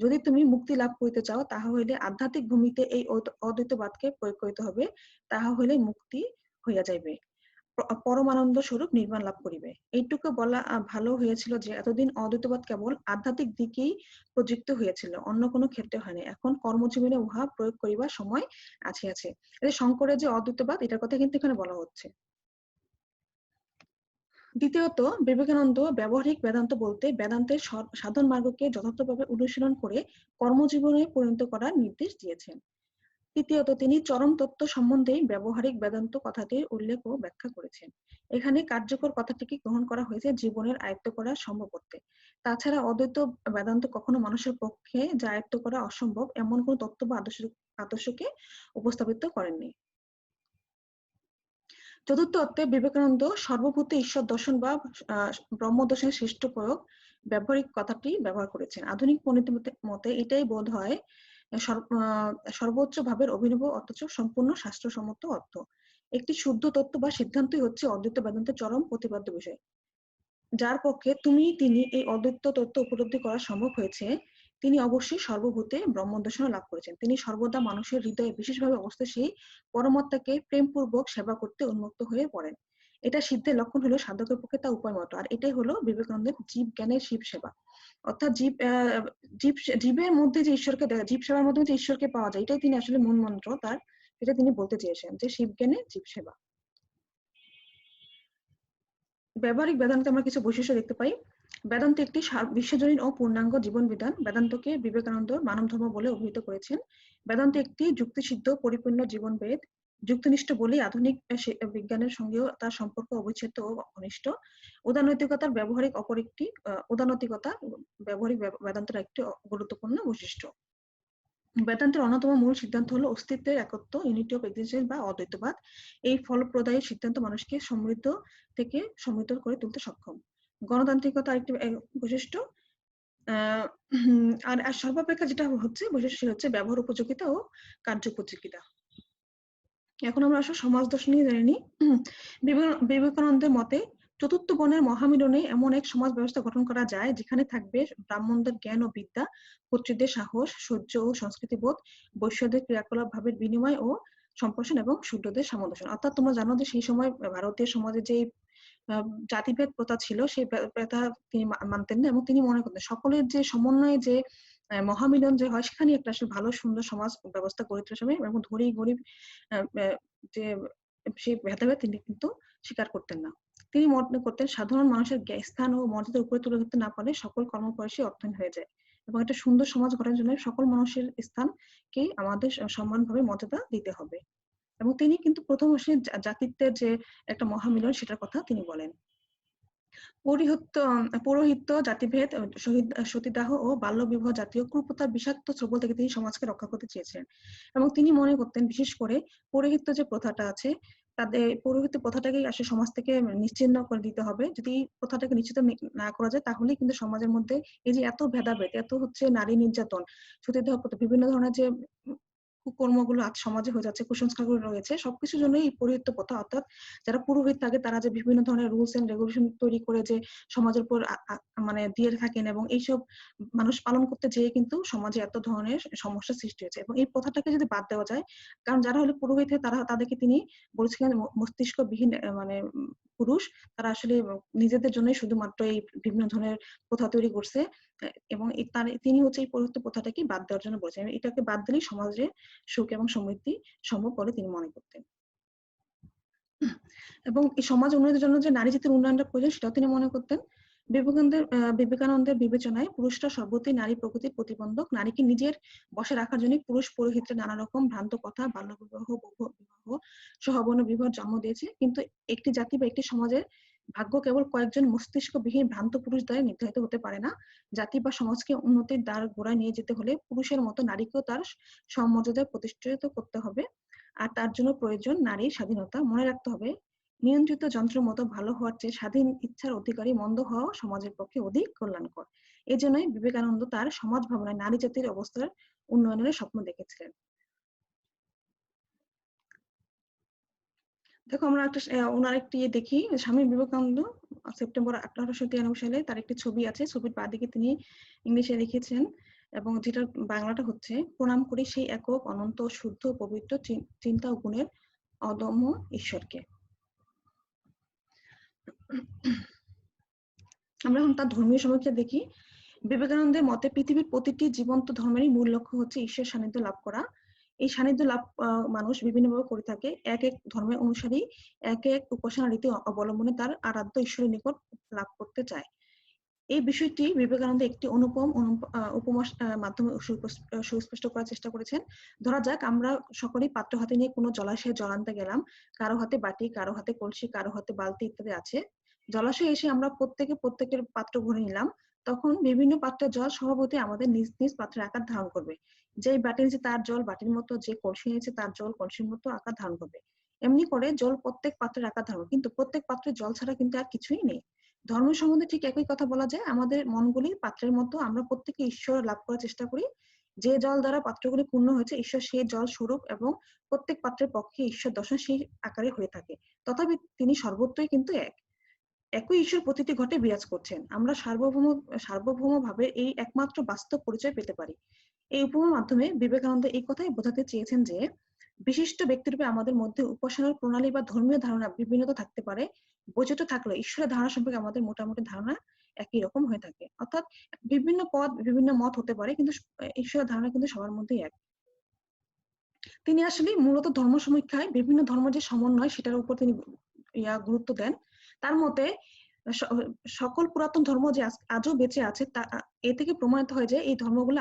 যদি তুমি মুক্তি লাভ করিতে চাও তাহা হইলে আধ্যাত্মিক ভূমিতে এই অদ্বৈতবাদকে প্রয়োগ করিতে হবে, তাহা হইলে মুক্তি হইয়া যাইবে, পরমানন্দ স্বরূপ নির্বাণ লাভ করিবে। এইটুকু বলা ভালো হয়েছিল যে এতদিন অদ্বৈতবাদ কেবল আধ্যাত্মিক দিকেই প্রযুক্ত হয়েছিল, অন্য কোনো ক্ষেত্রে হয়নি। এখন কর্মজীবনে উহা প্রয়োগ করিবার সময় আছে। শঙ্করের যে অদ্বৈতবাদ এটার কথা কিন্তু এখানে বলা হচ্ছে। দ্বিতীয়ত, বিবেকানন্দ ব্যবহারিক বেদান্ত বলতে বেদান্তের সাধন মার্গকে যথার্থভাবে অনুশীলন করে কর্মজীবনে পরিণত করার নির্দেশ দিয়েছেন। তৃতীয়ত, তিনি চরম তত্ত্ব সম্বন্ধে ব্যবহারিক বেদান্ত কথাটির উল্লেখ ও ব্যাখ্যা করেছেন। এখানে কার্যকর কথাটিকে গ্রহণ করা হয়েছে জীবনের আয়ত্ত করা সম্ভব করতে। তাছাড়া অদ্বৈত বেদান্ত কখনো মানুষের পক্ষে যা আয়ত্ত করা অসম্ভব এমন কোন তত্ত্ব বা আদর্শকে উপস্থাপিত করেননি। চতুর্থ অর্থে বিবেকানন্দ সর্বভূতে ঈশ্বর দর্শন বা ব্রহ্ম দর্শনের শ্রেষ্ঠ প্রয়োগ ব্যবহারিক কথাটি ব্যবহার করেছেন। আধুনিক পণ্ডিতের মতে এটাই বোধ হয় সর্বোচ্চ ভাবের অভিনব অথচ সম্পূর্ণ শাস্ত্রসম্মত অর্থ। একটি শুদ্ধ তত্ত্ব বা সিদ্ধান্তই হচ্ছে অদ্বৈত বেদান্তের চরম প্রতিপাদ্য বিষয়। যার পক্ষে তিনি এই অদ্বৈত তত্ত্ব উপলব্ধি করা সম্ভব হয়েছে, তিনি অবশ্যই সর্বভূতে ব্রহ্মদর্শন লাভ করেছেন। তিনি সর্বদা মানুষের হৃদয়ে বিশেষভাবে অবস্থিত সেই পরমাত্মাকে প্রেমপূর্বক সেবা করতে উন্মুক্ত হয়ে পড়েন। এটা সিদ্ধের লক্ষণ হলো সাধকের পক্ষে তা উপায় মতো। আর এটাই হলো বিবেকানন্দের জীব জ্ঞানের শিব সেবা। অর্থাৎ জীবের মধ্যে যে ঈশ্বরকে দেখা, জীব সেবার মধ্যে যে ঈশ্বরকে পাওয়া যায়, এটাই তিনি আসলে মূল মন্ত্র তার এটা তিনি বলতে চেয়েছেন যে শিবজ্ঞানে জীবসেবা। ব্যবহারিক বেদান্তে আমরা কিছু বৈশিষ্ট্য দেখতে পাই। বেদান্ত একটি বিশ্বজনীন ও পূর্ণাঙ্গ জীবন বিধান। বেদান্তকে বিবেকানন্দ মানব ধর্ম বলে অভিহিত করেছেন। বেদান্ত একটি যুক্তিসিদ্ধ পরিপূর্ণ জীবনবেদ। যুক্তিনিষ্ঠ বলেই আধুনিক বিজ্ঞানের সঙ্গেও তার সম্পর্ক অবিচ্ছেদ্য ও ঘনিষ্ঠ। উদারনৈতিকতার ব্যবহারিক অপর একটি উদারনৈতিকতা ব্যবহারিক বেদান্তের একটি গুরুত্বপূর্ণ বৈশিষ্ট্য। বেদান্তের অন্যতম মূল সিদ্ধান্ত হলো অস্তিত্বের একত্ব, ইউনিটি অফ এক্সিস্টেন্স বা অদ্বৈতবাদ। এই ফলপ্রদায়ী সিদ্ধান্ত মানুষকে সমৃদ্ধ থেকে সমৃদ্ধ করে তুলতে সক্ষম। গণতান্ত্রিকতা আরেকটি বৈশিষ্ট্য। আর সর্বাপেক্ষা যেটা হচ্ছে বৈশিষ্ট্য হচ্ছে ব্যবহার উপযোগিতা ও কার্যোপযোগিতা। এখন আমরা আসলে সমাজ দর্শন নিয়ে জেনে নিই। বিবেকানন্দের মতে চতুর্থ বর্ণের মহামিলনে এমন এক সমাজ ব্যবস্থা গঠন করা যায় যেখানে থাকবে ব্রাহ্মণদের জ্ঞান ও বিদ্যা, ক্ষত্রিয়দের সাহস, সহ্য ও সংস্কৃতিবোধ, বৈশ্যদের ক্রিয়াকলাপ ভাবের বিনিময় ও সম্প্রসারণ এবং শূদ্রদের সামঞ্জস্য। অর্থাৎ তোমরা জানো যে সেই সময় ভারতীয় সমাজে যে জাতিভেদ প্রথা ছিল সেই প্রথা তিনি মানতেন না, এবং তিনি মনে করতেন সকলের যে সমন্বয়ে যে মহামিলন যে হয় সেখানে একটা আসলে ভালো সুন্দর সমাজ ব্যবস্থা গড়ে তোলার সময়, এবং ধনী গরিব যে সেই ভেদাভেদ তিনি কিন্তু স্বীকার করতেন না। তিনি মনে করতেন সাধারণ মানুষের স্থান ও মর্যাদার উপরে তুলে ধরতে না পারলে সকল কর্মপয়সী অর্থহীন হয়ে যায়, এবং একটা সুন্দর সমাজ গড়ার জন্য সকল মানুষের স্থানকে আমাদের সমানভাবে মর্যাদা দিতে হবে। এবং তিনি কিন্তু প্রথম আসলে জাতিত্বের যে একটা মহামিলন সেটার কথা তিনি বলেন। পৌরোহিত্য, জাতিভেদ, সতীদাহ ও বাল্যবিবাহ জাতীয় কুপ্রথার বিষাক্ত ছোবল থেকে তিনি সমাজকে রক্ষা করতে চেয়েছিলেন। এবং তিনি মনে করতেন বিশেষ করে পৌরোহিত্য যে প্রথাটা আছে, তাদের পৌরোহিত্য প্রথাটাকে আসলে সমাজ থেকে নিশ্চিহ্ন করে দিতে হবে। যদি প্রথাটাকে নিশ্চিত না করা যায় তাহলেই কিন্তু সমাজের মধ্যে এই যে এত ভেদাভেদ, এত হচ্ছে নারী নির্যাতন, সতীদাহ প্রথা, বিভিন্ন ধরনের যে কুকর্মগুলো আজ সমাজে হয়ে যাচ্ছে, কুসংস্কারগুলো রয়েছে, সবকিছুর জন্য এই পৌরোহিত্য প্রথা, অর্থাৎ যারা পুরোহিত থাকে তারা যে বিভিন্ন ধরনের রুলস এন্ড রেগুলেশন তৈরি করে যে সমাজের উপর মানে দিয়ে থাকেন, এবং এইসব মানুষ পালন করতে যেয়ে কিন্তু সমাজে এত ধরনের সমস্যার সৃষ্টি হয়েছে। এবং এই প্রথাটাকে যদি বাদ দেওয়া যায়, কারণ যারা হলো পুরোহিত তারা তাদেরকে তিনি বলছিলেন মস্তিষ্কবিহীন মানে পুরুষ, তারা আসলে নিজেদের জন্যই শুধুমাত্র এই বিভিন্ন ধরনের প্রথা তৈরি করছে, এবং তিনি হচ্ছে এই পৌরোহিত্য প্রথাটাকে বাদ দেওয়ার জন্য বলেছেন। এটাকে বাদ দিলেই সমাজে সুখ এবং সমৃদ্ধি সম্ভব বলে তিনি মনে করতেন। এবং এই সমাজ উন্নয়নের জন্য যে নারী জাতির উন্নয়নটা প্রয়োজন সেটাও তিনি মনে করতেন। বিবেকানন্দের বিবেচনায় পুরুষরা সর্বত্রই নারী প্রকৃতির প্রতিবন্ধক। নারীকে নিজের বশে রাখার জন্য পুরুষ পুরোহিতরা নানা রকম ভ্রান্ত কথা, বাল্যবিবাহ, বহুবিবাহ, সহবর্ণ বিবাহ জন্ম দিয়েছে। কিন্তু একটি জাতি বা একটি সমাজের ভাগ্য কেবল কয়েকজন মস্তিষ্কবিহীন ভ্রান্ত পুরুষ দ্বারা নির্ধারিত হতে পারে না। জাতি বা সমাজকে উন্নতির দ্বার গোড়ায় নিয়ে যেতে হলে পুরুষের মতো নারীকেও তার সমমর্যাদায় প্রতিষ্ঠিত করতে হবে। আর তার জন্য প্রয়োজন নারীর স্বাধীনতা। মনে রাখতে হবে, নিয়ন্ত্রিত যন্ত্রের মতো ভালো হওয়ার চেয়ে স্বাধীন ইচ্ছার অধিকারী মন্দ হওয়া সমাজের পক্ষে অধিক কল্যাণকর। এই জন্যই বিবেকানন্দ তার সমাজ ভাবনায় নারী জাতির অবস্থার উন্নয়নের স্বপ্ন দেখেছিলেন। দেখো আমরা একটা ওনার একটি দেখি, স্বামী বিবেকানন্দ সেপ্টেম্বর 1893 সালে তার একটি ছবি আছে। ছবির বাঁদিকে তিনি ইংলিশে লিখেছেন, এবং যেটার বাংলাটা হচ্ছে, প্রণাম করি সেই একক অনন্ত শুদ্ধ পবিত্র চিন্তা ও গুণের অদম্য ঈশ্বরকে। আমরা এখন তার ধর্মীয় সমীক্ষা দেখি। বিবেকানন্দের মতে পৃথিবীর প্রতিটি জীবন্ত ধর্মেরই মূল লক্ষ্য হচ্ছে ঈশ্বর সান্নিধ্য লাভ করা। এই সান্নিধ্য লাভ মানুষ বিভিন্নভাবে করে থাকে। এক এক ধর্মের অনুসারী এক এক উপাসনা রীতি অবলম্বনে তার আরাধ্য ঈশ্বরের নিকট লাভ করতে চায়। এই বিষয়টি বিবেকানন্দ একটি অনুপম উপমার মাধ্যমে সুস্পষ্ট করার চেষ্টা করেছেন। ধরা যাক আমরা সকলেই পাত্র হাতে নিয়ে কোনো জলাশয়ে জল আনতে গেলাম। কারো হাতে বাটি, কারো হাতে কলসি, কারো হাতে বালতি ইত্যাদি আছে। জলাশয়ে এসে আমরা প্রত্যেকের পাত্র ভরে নিলাম। তখন বিভিন্ন পাত্রের জল স্বভাবতই আমাদের নিজ নিজ পাত্রের আকার ধারণ করবে। যেই বাটি নিয়েছে তার জল বাটির মতো, যে কলসি নিয়েছে তার জল কলসির মতো আকার ধারণ করবে। এমনি করে জল প্রত্যেক পাত্রের আকার ধারণ, কিন্তু প্রত্যেক পাত্রের জল ছাড়া কিন্তু আর কিছুই নেই। ধর্ম সম্বন্ধে ঠিক একই কথা বলা যায়। আমাদের মনগুলি পাত্রের মতো, আমরা প্রত্যেকে ঈশ্বর লাভ করার চেষ্টা করি। যে জল দ্বারা পাত্রগুলি পূর্ণ হয়েছে ঈশ্বর সেই জল স্বরূপ, এবং প্রত্যেক পাত্রের পক্ষে ঈশ্বর দর্শন সেই আকারে হয়ে থাকে। তথাপি তিনি সর্বত্রই কিন্তু একই ঈশ্বর প্রতিটি ঘটে বিরাজ করছেন। আমরা সার্বভৌম ভাবে এই একমাত্র বাস্তব পরিচয় পেতে পারি। এই উপমার মাধ্যমে বিবেকানন্দ এই কথাই বোঝাতে চেয়েছেন যে বিশিষ্ট ব্যক্তিরূপে আমাদের মধ্যে উপাসনার প্রণালী বা ধর্মীয় ধারণা বিভিন্নতা থাকতে পারে, বৈচিত্র্য থাকলে ঈশ্বরের ধারণা সম্পর্কে আমাদের মোটামুটি ধারণা একই রকম হয়ে থাকে। অর্থাৎ বিভিন্ন পদ বিভিন্ন মত হতে পারে, কিন্তু ঈশ্বরের ধারণা কিন্তু সবার মধ্যেই এক। তিনি আসলে মূলত ধর্ম সমীক্ষায় বিভিন্ন ধর্ম যে সমন্বয় সেটার উপর তিনি গুরুত্ব দেন। তার মতে সকল পুরাতন ধর্ম যে আজও বেঁচে আছে তা এ থেকে প্রমাণিত হয় যে এই ধর্মগুলো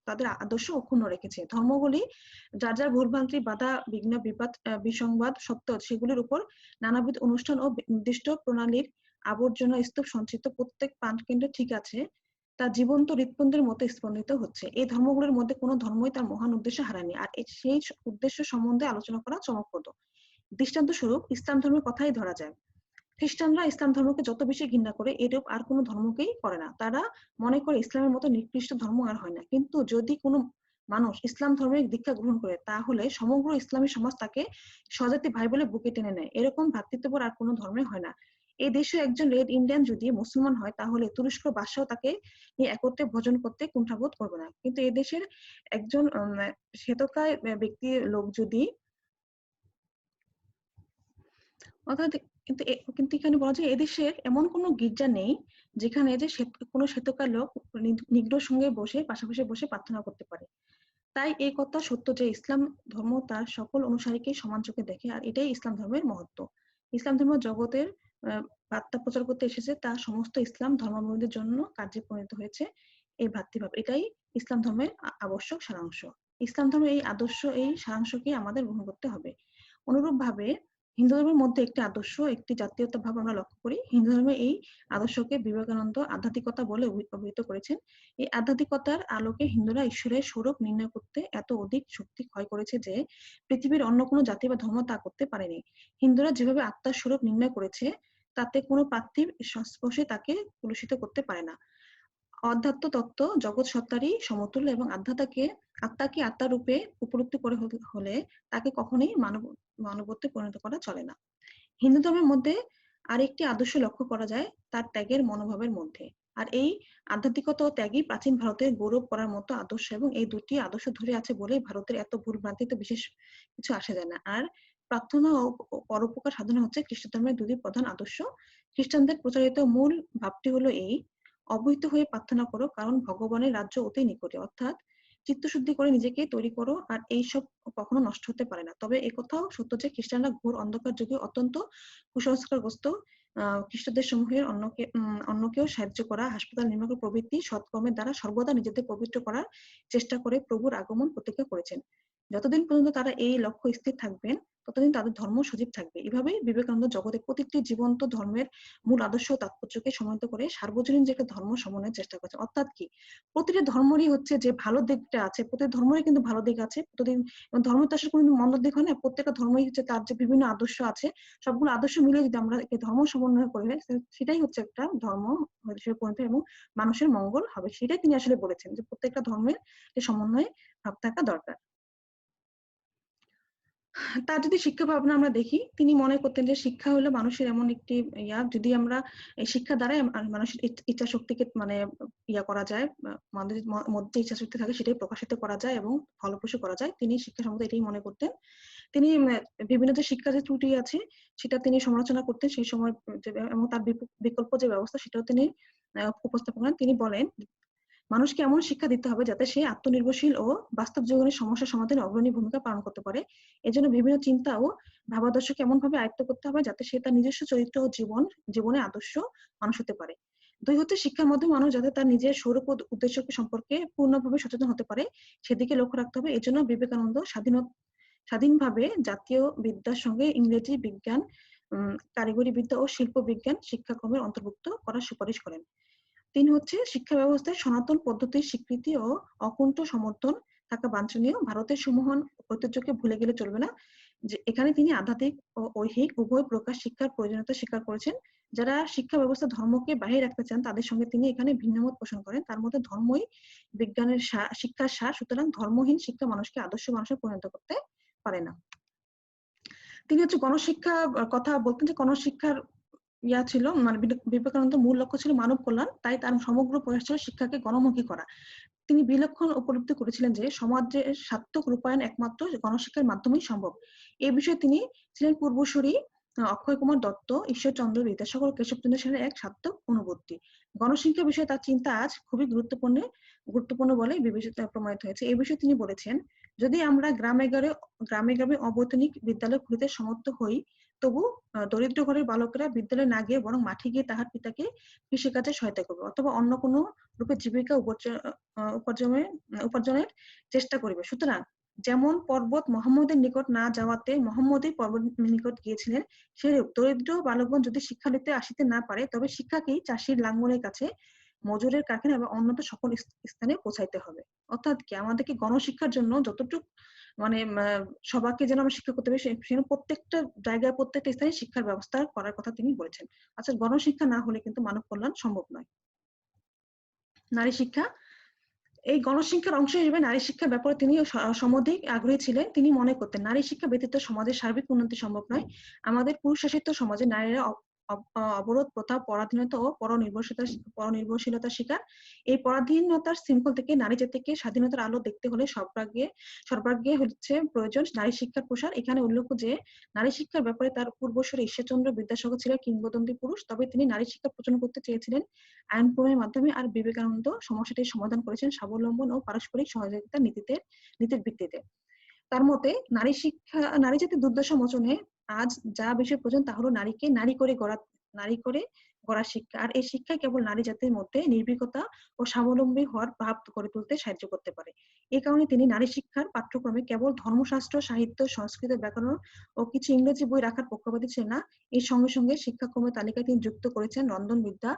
তাদের আদর্শ অক্ষুণ্ণ রেখেছে। ধর্মগুলি যার যার ভুলভ্রান্তি, বাধা, বিঘ্ন, বিবাদ, বিসংবাদ সত্ত্বেও সেগুলির উপর নানাবিধ অনুষ্ঠান ও নির্দিষ্ট প্রণালীর আবর্জনা স্তূপ সঞ্চিত প্রত্যেক প্রাণকেন্দ্রে ঠিক আছে, তা জীবন্ত হৃৎপিণ্ডের মতো স্পন্দিত হচ্ছে। এই ধর্মগুলোর মধ্যে কোনো ধর্মই তার মহান উদ্দেশ্য হারায়নি। আর সেই উদ্দেশ্য সম্বন্ধে আলোচনা করা চমকপ্রদ। দৃষ্টান্ত স্বরূপ ইসলাম ধর্মের কথাই ধরা যায়। খ্রিস্টানরা ইসলাম ধর্মকে যত বেশি ঘৃণা করে এরূপ আর কোনো ধর্মকেই করে না। তারা মনে করে ইসলামের মতো নিকৃষ্ট ধর্ম আর হয় না। কিন্তু যদি কোনো মানুষ ইসলাম ধর্মের দীক্ষা গ্রহণ করে তাহলে সমগ্র ইসলামী সমাজ তাকে স্বজাতি ভাই বলে বুকে টেনে নেয়। এরকম ভ্রাতৃত্ববোধ আর কোনো ধর্মে হয় না। এই দেশে একজন রেড ইন্ডিয়ান যদি মুসলমান হয় তাহলে তুরস্ক বাদশাহ তাকে একত্রে ভোজন করতে কুণ্ঠাবোধ করবে না। কিন্তু এই দেশের একজন শ্বেতকায় ব্যক্তি লোক যদি অর্থাৎ কিন্তু এখানে বলা যায় এদেশের এমন কোনো গির্জা নেই যেখানে যে কোনো শ্বেতকায় লোক নিগ্রোর সঙ্গে বসে পাশাপাশি বসে প্রার্থনা করতে পারে। তাই এই কথা সত্য যে ইসলাম ধর্ম তার সকল অনুসারীকে সমান চোখে দেখে, আর এটাই ইসলাম ধর্মের মহত্ব। ইসলাম ধর্ম জগতের বার্তা প্রচার করতে এসেছে, তা সমস্ত ইসলাম ধর্মাবলম্বীদের জন্য কার্যে পরিণত হয়েছে এই ভ্রাতৃভাব। এটাই ইসলাম ধর্মের আবশ্যক সারাংশ। ইসলাম ধর্মের এই আদর্শ, এই সারাংশকে আমাদের গ্রহণ করতে হবে। অনুরূপ ভাবে হিন্দু ধর্মের মধ্যে একটি আদর্শ, একটি জাতীয়তা ভাব আমরা লক্ষ্য করি। হিন্দু ধর্মে এই আদর্শকে বিবেকানন্দ আধ্যাত্মিকতা বলে অভিহিত করেছেন। এই আধ্যাত্মিকতার আলোকে হিন্দুরা ঈশ্বরের স্বরূপ নির্ণয় করতে এত অধিক শক্তি ক্ষয় করেছে যে পৃথিবীর অন্য কোনো জাতি বা ধর্ম তা করতে পারেনি। হিন্দুরা যেভাবে আত্মার স্বরূপ নির্ণয় করেছে তাতে কোনো পার্থিব সংস্পর্শে তাকে কলুষিত করতে পারে না। অধ্যাত্ম তত্ত্ব জগৎ সত্তারই সমতুল্য এবং আত্মাকে আত্মার রূপে উপলব্ধি করে হলে তাকে কখনোই মানবত্বে পরিণত করা চলে না। হিন্দু ধর্মের মধ্যে আরেকটি আদর্শ লক্ষ্য করা যায় তার ত্যাগের মনোভাবের মধ্যে। আর এই আধ্যাত্মিকতা ও ত্যাগই প্রাচীন ভারতের গৌরব করার মতো আদর্শ, এবং এই দুটি আদর্শ ধরে আছে বলে ভারতের এত ভুল ভ্রান্তিতে বিশেষ কিছু আসে যায় না। আর প্রার্থনা ও পরোপকার সাধনা হচ্ছে খ্রিস্ট ধর্মের দুটি প্রধান আদর্শ। খ্রিস্টানদের প্রচারিত মূল ভাবটি হলো এই: অবহিত হয়ে প্রার্থনা করো, কারণ ভগবানের রাজ্য অতি নিকটে। অর্থাৎ চিত্তশুদ্ধি করে নিজেকে তৈরি করো, আর এইসব কখনো নষ্ট হতে পারে না। তবে একথাও সত্য যে খ্রিস্টানরা ঘোর অন্ধকার যুগে অত্যন্ত কুসংস্কারগ্রস্ত খ্রিস্টদের সমূহের অন্যকেও সাহায্য করা, হাসপাতাল নির্মাণ প্রভৃতি সৎকর্মের দ্বারা সর্বদা নিজেদের পবিত্র করার চেষ্টা করে প্রভুর আগমন প্রতীক্ষা করেছেন। যতদিন পর্যন্ত তারা এই লক্ষ্য স্থির থাকবেন ততদিন তাদের ধর্ম সজীব থাকবে। এভাবেই বিবেকানন্দ জগতের প্রতিটি জীবন্ত ধর্মের মূল আদর্শ ও তাৎপর্যকে সমন্বিত করে সার্বজনীন যে একটা ধর্ম সমন্বয়ের চেষ্টা করেছে। অর্থাৎ কি, প্রতিটি ধর্মেরই হচ্ছে যে ভালো দিকটা আছে, প্রতিটি ধর্মেরই কিন্তু ভালো দিক আছে। প্রতিদিন ধর্ম তো আসলে কোনো মন্দ দিক হয় না। প্রত্যেকটা ধর্মই হচ্ছে তার যে বিভিন্ন আদর্শ আছে, সবগুলো আদর্শ মিলে যদি আমরা ধর্ম সমন্বয় করে সেটাই হচ্ছে একটা ধর্ম হিসেবে পরিণত এবং মানুষের মঙ্গল হবে। সেটাই তিনি আসলে বলেছেন যে প্রত্যেকটা ধর্মের সমন্বয়ে ভাব থাকা দরকার। তার যদি শিক্ষা ভাবনা আমরা দেখি, তিনি মনে করতেন যে শিক্ষা হলো মানুষের এমন একটি যদি আমরা এই শিক্ষা দ্বারাই মানুষের ইচ্ছা শক্তিকে করা যায়, আমাদের মধ্যে ইচ্ছা শক্তি থাকে সেটাই প্রকাশিত করা যায় এবং ফলপ্রসূ করা যায়। তিনি শিক্ষা সম্বন্ধে এটাই মনে করতেন। তিনি বিভিন্ন যে শিক্ষা যে ত্রুটি আছে সেটা তিনি সমালোচনা করতেন সেই সময়, এবং তার বিকল্প যে ব্যবস্থা সেটাও তিনি উপস্থাপন করেন। তিনি বলেন, মানুষকে এমন শিক্ষা দিতে হবে যাতে সে আত্মনির্ভরশীল ও বাস্তব জীবনের সমস্যা সমাধানে অগ্রণী ভূমিকা পালন করতে পারে। এজন্য বিভিন্ন চিন্তা ও ভাবাদর্শকে এমন ভাবে আয়ত্ত করতে হবে যাতে সে তার নিজস্ব চরিত্র ও জীবনে আদর্শ মানুষ হতে পারে। দুই হচ্ছে শিক্ষার মাধ্যমে মানুষ যাতে তার নিজের স্বরূপ ও উদ্দেশ্য সম্পর্কে পূর্ণভাবে সচেতন হতে পারে সেদিকে লক্ষ্য রাখতে হবে। এজন্য বিবেকানন্দ স্বাধীনভাবে জাতীয় বিদ্যার সঙ্গে ইংরেজি বিজ্ঞান, কারিগরি বিদ্যা ও শিল্প বিজ্ঞান শিক্ষাক্রমের অন্তর্ভুক্ত করার সুপারিশ করেন। তিনি হচ্ছে শিক্ষা ব্যবস্থায় সনাতন পদ্ধতির স্বীকৃতি ও অকুণ্ঠ সমর্থন থাকা বাঞ্ছনীয়। ভারতের সমূহন ঐতিহ্যকে ভুলে গেলে চলবে না। যে এখানে তিনি আধ্যাত্মিক ও ঐহিক উভয় প্রকার শিক্ষার প্রয়োজনীয়তা স্বীকার করেছেন। যারা শিক্ষা ব্যবস্থা ধর্মকে বাহিরে রাখতে চান তাদের সঙ্গে তিনি এখানে ভিন্নমত পোষণ করেন। তার মধ্যে ধর্মই বিজ্ঞানের শিক্ষার সার, সুতরাং ধর্মহীন শিক্ষা মানুষকে আদর্শ মানুষে পরিণত করতে পারে না। তিনি হচ্ছে গণশিক্ষা কথা বলতেন যে গণশিক্ষার ছিল, মানে বিবেকানন্দ মূল লক্ষ্য ছিল মানব কল্যাণ। তাই তার সমগ্র প্রয়াস ছিল শিক্ষাকে গণমুখী করা। তিনি বিলক্ষণ উপলব্ধি করেছিলেন যে সমাজের সার্থক রূপায়ণ একমাত্র গণশিক্ষার মাধ্যমেই সম্ভব। এই বিষয়ে তিনি ছিলেন পূর্বসূরি অক্ষয় কুমার দত্ত, ঈশ্বরচন্দ্র বিদ্যাসাগর ও কেশবচন্দ্র সেনের এক সার্থক অনুভূতি। গণশিক্ষা বিষয়ে তার চিন্তা আজ খুবই গুরুত্বপূর্ণ বলে বিবেচিত প্রমাণিত হয়েছে। এই বিষয়ে তিনি বলেছেন, যদি আমরা গ্রামে গ্রামে অবৈতনিক বিদ্যালয় খুলিতে সমর্থ হই, তবু দরিদ্র ঘরের বালকেরা বিদ্যালয়ে না গিয়ে বরং মাঠে গিয়ে তাহার পিতাকে কৃষিকাজে সহায়তা করবে, অথবা অন্য কোনো রূপে জীবিকা উপার্জনের চেষ্টা করিবে। সুতরাং যেমন পর্বত মোহাম্মদের নিকট না যাওয়াতে মোহাম্মদই পর্বত নিকট গিয়েছিলেন, সেরূপ দরিদ্র বালকগণ যদি শিক্ষা নিতে আসিতে না পারে, তবে শিক্ষাকেই চাষির লাঙ্গলের কাছে, মজুরের কারখানা এবং অন্যত সকল স্থানে পৌঁছাইতে হবে। অর্থাৎ কি, আমাদেরকে গণশিক্ষার জন্য যতটুকু মানে সবাইকে যেন আমরা শিক্ষা করতে পারি, সেজন্য প্রত্যেকটা জায়গায় প্রত্যেকটা স্থানে শিক্ষার ব্যবস্থা করার কথা তিনি বলেছেন। আচ্ছা, গণশিক্ষা না হলে কিন্তু মানব কল্যাণ সম্ভব নয়। নারী শিক্ষা, এই গণশিক্ষার অংশ হিসেবে নারী শিক্ষার ব্যাপারে তিনি সমধিক আগ্রহী ছিলেন। তিনি মনে করতেন নারী শিক্ষা ব্যতীত সমাজের সার্বিক উন্নতি সম্ভব নয়। আমাদের পুরুষ শাসিত সমাজে নারীরা অবরোধ, প্রথা, পরাধীনতা ও পরনির্ভরশীলতার শিকার। এই পরাধীনতার শৃঙ্খল থেকে নারী জাতিকে স্বাধীনতার আলো দেখতে হলে সর্বাগ্রে হচ্ছে প্রয়োজন নারী শিক্ষার প্রসার। এখানে উল্লেখ্য যে নারী শিক্ষার ব্যাপারে তার পূর্বসূরি ঈশ্বরচন্দ্র বিদ্যাসাগর ছিলেন কিংবদন্তি পুরুষ, তবে তিনি নারী শিক্ষা প্রচলন করতে চেয়েছিলেন আইন প্রণয়নের মাধ্যমে। আর বিবেকানন্দ সমস্যাটির সমাধান করেছেন স্বাবলম্বন ও পারস্পরিক সহযোগিতার নীতির ভিত্তিতে। তার মতে নারী জাতির দুর্দশা মোচনে আজ যা বিষয় প্রয়োজন তা হলো নারী করে গড়া শিক্ষা। আর এই শিক্ষা কেবল নারী জাতির মধ্যে নির্ভীকতা ও স্বাবলম্বী হওয়ার ভাব করে তুলতে সাহায্য করতে পারে। এই কারণে তিনি নারী শিক্ষার পাঠ্যক্রমে কেবল ধর্মশাস্ত্র, সাহিত্য, সংস্কৃত, ব্যাকরণ ও কিছু ইংরেজি বই রাখার পক্ষপাতী ছিলেন না। এর সঙ্গে সঙ্গে শিক্ষাক্রমের তালিকায় তিনি যুক্ত করেছেন রন্ধনবিদ্যা,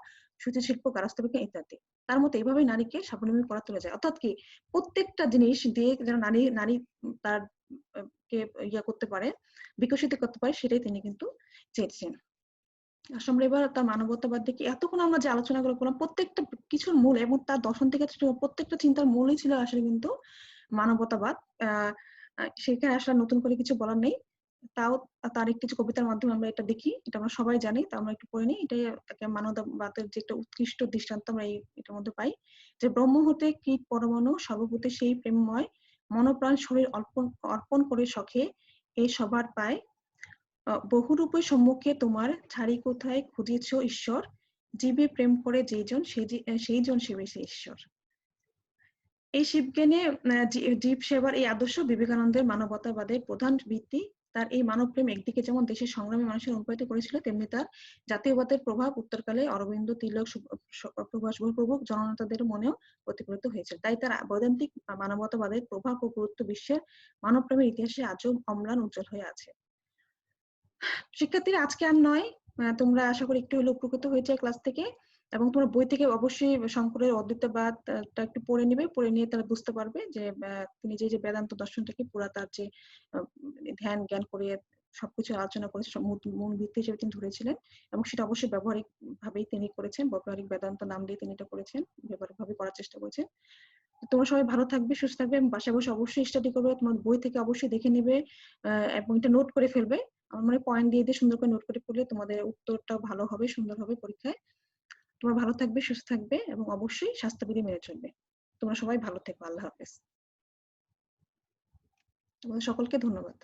সূচিশিল্প, গার্হস্থ্য বিজ্ঞান ইত্যাদি। তার মতে এইভাবেই নারীকে স্বাবলম্বী করা তোলা যায়। অর্থাৎ কি, প্রত্যেকটা জিনিস দিয়ে যেন নারী তার কে করতে পারে, বিকশিত করতে পারে, সেটাই তিনি কিন্তু চেয়েছেন। আমরা এবার তার মানবতাবাদ দেখি। এতক্ষণ আমরা যে আলোচনাগুলো করলাম, প্রত্যেকটা কিছুর মূল এবং তার দর্শন থেকে প্রত্যেকটা চিন্তার মূলই ছিল আসলে কিন্তু মানবতাবাদ। সেখানে আসলে নতুন করে কিছু বলার নেই। তাও তার কিছু কবিতার মাধ্যমে আমরা এটা দেখি, এটা আমরা সবাই জানি, তা আমরা একটু পড়ে নিই। এটাই তাকে মানবতাবাদের যে একটা উৎকৃষ্ট দৃষ্টান্ত আমরা এটার মধ্যে পাই, যে ব্রহ্ম হতে কীট পরমাণু সর্বভূতে সেই প্রেমময়, মনপ্রাণ শরীর অর্পণ করে সখে এই সবার পায়। বহুরূপে সম্মুখে তোমার, ছাড়ি কোথায় খুঁজেছ ঈশ্বর, জীবে প্রেম করে যেইজন সেই জন শিবে সে ঈশ্বর। এই শিবজ্ঞানে জীব সেবার এই আদর্শ বিবেকানন্দের মানবতাবাদের প্রধান ভিত্তি। তার এই মানবপ্রেম একদিকে যেমন দেশের সংগ্রামী মানুষের অনুপ্রাণিত করেছিল, তেমনি তার জাতীয়বাদের প্রভাব উত্তরকালে অরবিন্দ, তিলক, সুভাষ বোস প্রমুখ জননেতাদের মনেও প্রতিফলিত হয়েছিল। তাই তার বৈদান্তিক মানবতাবাদের প্রভাব ও গুরুত্ব বিশ্বের মানবপ্রেমের ইতিহাসে আজও অম্লান উজ্জ্বল হয়ে আছে। শিক্ষার্থীরা, আজকে আর নয়, তোমরা আশা করি একটু হলেও উপকৃত হয়েছে ক্লাস থেকে, এবং তোমরা বই থেকে অবশ্যই শঙ্করের অদ্বৈতবাদটা একটু পড়ে নিবে। পড়ে নিয়ে তারা বুঝতে পারবে যে তিনি যে বেদান্ত দর্শনটাকে পুরা তার যে ধ্যান জ্ঞান করে সবকিছু আলোচনা করেছে, মূল ভিত্তি হিসেবে তিনি ধরেছিলেন, এবং সেটা অবশ্যই ব্যবহারিক ভাবেই তিনি করেছেন। ব্যবহারিক বেদান্ত নাম দিয়ে তিনি এটা করেছেন, ব্যবহারিক ভাবে করার চেষ্টা করেছেন। তোমরা সবাই ভালো থাকবে, সুস্থ থাকবে, এবং বাসায় বসে অবশ্যই স্টাডি করবে। তোমার বই থেকে অবশ্যই দেখে নিবে এবং এটা নোট করে ফেলবে। আমার মানে পয়েন্ট দিয়ে সুন্দর করে নোট করে পড়লে তোমাদের উত্তরটা ভালো হবে, সুন্দর হবে পরীক্ষায়। তোমরা ভালো থাকবে, সুস্থ থাকবে, এবং অবশ্যই স্বাস্থ্যবিধি মেনে চলবে। তোমরা সবাই ভালো থেকো। আল্লাহ হাফেজ। তোমাদের সকলকে ধন্যবাদ।